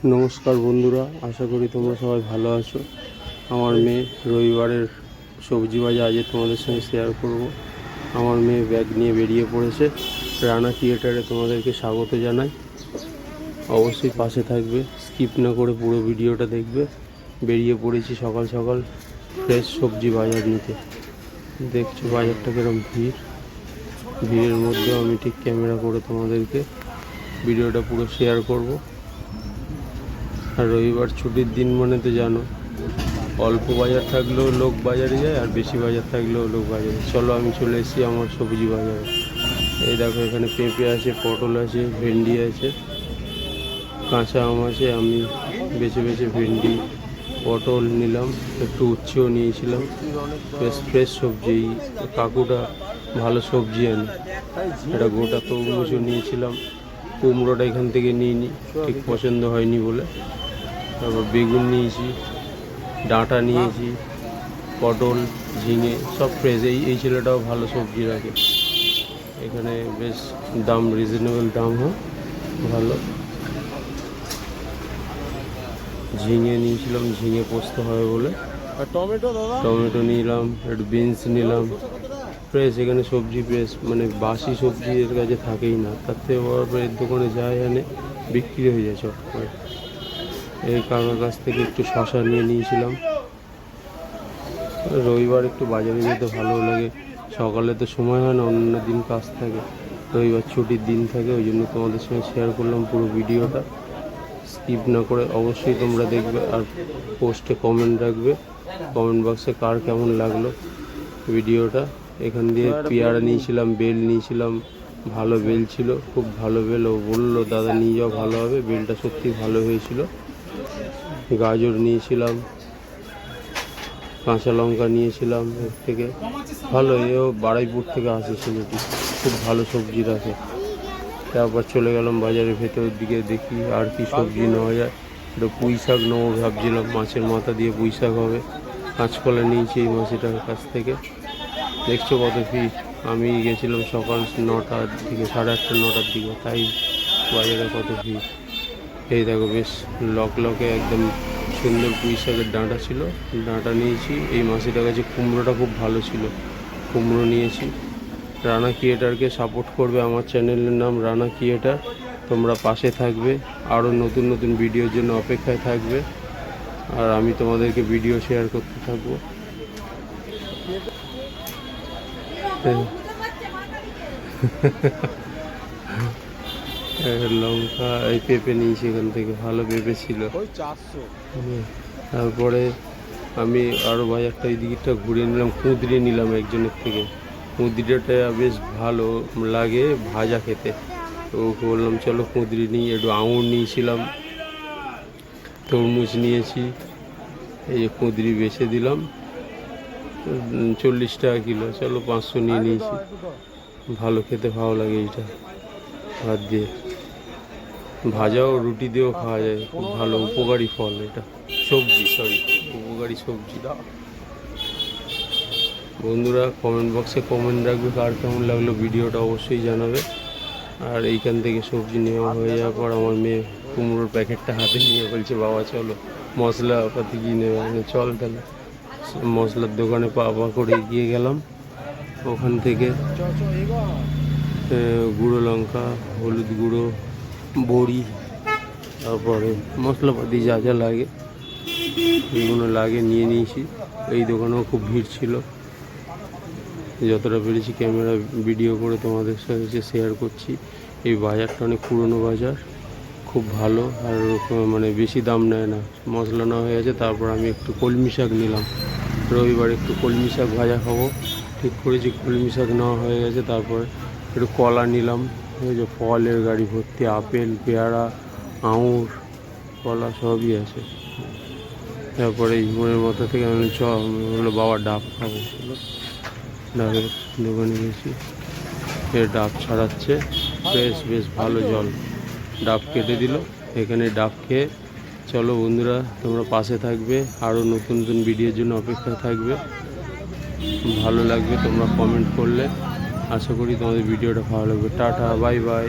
নমস্কার বন্ধুরা, আশা করি তোমরা সবাই ভালো আছো। আমার মেয়ে রবিবারের সবজি বাজার আজকে তোমাদের সঙ্গে শেয়ার করব। আমার মেয়ে ব্যাগ নিয়ে বেরিয়ে পড়েছে। রানা থিয়েটারে তোমাদেরকে স্বাগত জানাই। অবশ্যই পাশে থাকবে, স্কিপ না করে পুরো ভিডিওটা দেখবে। বেরিয়ে পড়েছি সকাল সকাল ফ্রেশ সবজি বাজার নিতে। দেখছো বাজারটা কিরম ভিড়ের মধ্যেও আমি ঠিক ক্যামেরা করে তোমাদেরকে ভিডিওটা পুরো শেয়ার করব। আর রবিবার ছুটির দিন মানে তো জানো, অল্প বাজার থাকলেও লোক বাজারে যায়, আর বেশি বাজার থাকলেও লোক বাজারে। চলো আমি চলে এসেছি আমার সবজি বাজারে। এই দেখো, এখানে পেঁপে আছে, পটল আছে, ভেন্ডি আছে, কাঁচা আম আছে। আমি বেছে বেছে ভেন্ডি, পটল নিলাম, একটু উচ্ছেও নিয়েছিলাম। বেশ ফ্রেশ সবজি, কাকুটা ভালো সবজি আনে। এটা গোটা তরমুজও নিয়েছিলাম। কুমড়োটা এখান থেকে নিইনি, ঠিক পছন্দ হয়নি বলে। তারপর বেগুন নিয়েছি, ডাঁটা নিয়েছি, পটল, ঝিঙে সব ফ্রেশ। এই ছেলেটাও ভালো সবজি রাখে। এখানে বেশ দাম, রিজনেবল দাম হয়, ভালো। ঝিঙে নিয়েছিলাম, ঝিঙে পোস্ত হবে বলে। টমেটো নিলাম, একটু বিনস নিলাম, ফ্রেশ। এখানে সবজি ফ্রেশ, মানে বাসি সবজি এর কাছে থাকেই না। তার থেকে এর দোকানে যায়, এনে বিক্রি হয়ে যায় চট করে। এই কাকার কাছ থেকে একটু শশা নিয়ে নিয়েছিলাম। রবিবার একটু বাজারে যেতে ভালো লাগে। সকালে তো সময় হয় না, অন্য দিন কাজ থাকে। রবিবার ছুটির দিন থাকে, ওই জন্য তোমাদের সঙ্গে শেয়ার করলাম পুরো ভিডিওটা। স্কিপ না করে অবশ্যই তোমরা দেখবে, আর পোস্টে কমেন্ট রাখবে, কমেন্ট বক্সে কার কেমন লাগলো ভিডিওটা। এখান দিয়ে পেয়ারা নিয়েছিলাম, বেল নিয়েছিলাম, ভালো বেল ছিল, খুব ভালো বেল। ও বললো দাদা নিয়ে যাও, ভালো হবে। বেলটা সত্যি ভালো হয়েছিল। গাজর নিয়েছিলাম, কাঁচা লঙ্কা নিয়েছিলাম এর থেকে। ভালো, এও বারুইপুর থেকে আসে ছেলেটি, খুব ভালো সবজি রাখে। তারপর চলে গেলাম বাজারের ভেতরের দিকে, দেখি আর কি সবজি নেওয়া যায়। একটু পুঁই শাক নেবো ভাবছিলাম, মাছের মাথা দিয়ে পুঁই শাক হবে। কাঁচকলা নিয়েছি এই মাসিটার কাছ থেকে। দেখছো কত ভিড়। আমি গেছিলাম সকাল 9টার দিকে, 8:30 9টার দিকে, তাই বাজারে কত ভিড়। এই দেখো, বেশ লকে একদম সুন্দর পুঁই শাকের ডাঁটা ছিল, ডাঁটা নিয়েছি। এই মাসিটার কাছে কুমড়োটা খুব ভালো ছিল, কুমড়ো নিয়েছি। রানা ক্রিয়েটারকে সাপোর্ট করবে, আমার চ্যানেলের নাম রানা ক্রিয়েটার। তোমরা পাশে থাকবে, আরও নতুন নতুন ভিডিওর জন্য অপেক্ষায় থাকবে, আর আমি তোমাদেরকে ভিডিও শেয়ার করতে থাকবো। লঙ্কা, এই পেঁপে নিয়েছি এখান থেকে, ভালো পেঁপে ছিল। তারপরে আমি আরও বাজারটা এই দিকটা ঘুরে নিলাম, কুঁদরি নিলাম একজনের থেকে। কুঁদরিটা বেশ ভালো লাগে ভাজা খেতে, তো ওকে বললাম চলো কুঁদরি নিই। একটু আঙুর নিয়েছিলাম, তরমুজ নিয়েছি। এই যে কুঁদরি বেছে দিলাম, 40 টাকা কিলো। চলো 500 নিয়ে নিয়েছি। ভালো, খেতে ভালো লাগে এইটা, ভাত দিয়ে ভাজাও, রুটি দিয়েও খাওয়া যায়, খুব ভালো উপকারী ফল এটা, সবজি, উপকারী সবজি। বন্ধুরা কমেন্ট বক্সে কমেন্ট রাখবে, কার কেমন লাগলো ভিডিওটা অবশ্যই জানাবে। আর এইখান থেকে সবজি নেওয়া হয়ে যাওয়ার পর আমার মেয়ে কুমড়োর প্যাকেটটা হাতে নিয়ে বলছে বাবা চলো মশলাপাতি কিনে নেবে। চল তাহলে মশলার দোকানে পা করে এগিয়ে গেলাম। ওখান থেকে গুঁড়ো লঙ্কা, হলুদ গুঁড়ো, বড়ি, তারপরে মশলাপাতি যা যা লাগে যেগুলো লাগে নিয়ে নিয়েছি। এই দোকানেও খুব ভিড় ছিল, যতটা পেরেছি ক্যামেরা ভিডিও করে তোমাদের সাথে শেয়ার করছি। এই বাজারটা অনেক পুরনো বাজার, খুব ভালো, আর মানে বেশি দাম নেয় না। মশলা নেওয়া হয়ে গেছে, তারপর আমি একটু কলমি শাক নিলাম। রবিবার একটু কলমি শাক ভাজা খাবো ঠিক করেছি, কলমি শাক নেওয়া হয়ে গেছে। তারপর একটু কলা নিলাম, ওই যে ফলের গাড়ি ভর্তি, আপেল, পেয়ারা, আঙুর, কলা সবই আছে। তারপরে এই মনের মাথা থেকে আমি হলো বাবা ডাব খাবো, ডাবের দোকানে গেছি। ডাব ছাড়াচ্ছে, বেশ ভালো জল, ডাব কেটে দিল। এখানে ডাব খেয়ে চলো বন্ধুরা তোমরা পাশে থাকবে, আরও নতুন নতুন ভিডিওর জন্য অপেক্ষায় থাকবে। ভালো লাগবে তোমরা কমেন্ট করলে, আশা করি তোমাদের ভিডিওটা ভালো লাগবে। Tata, bye bye.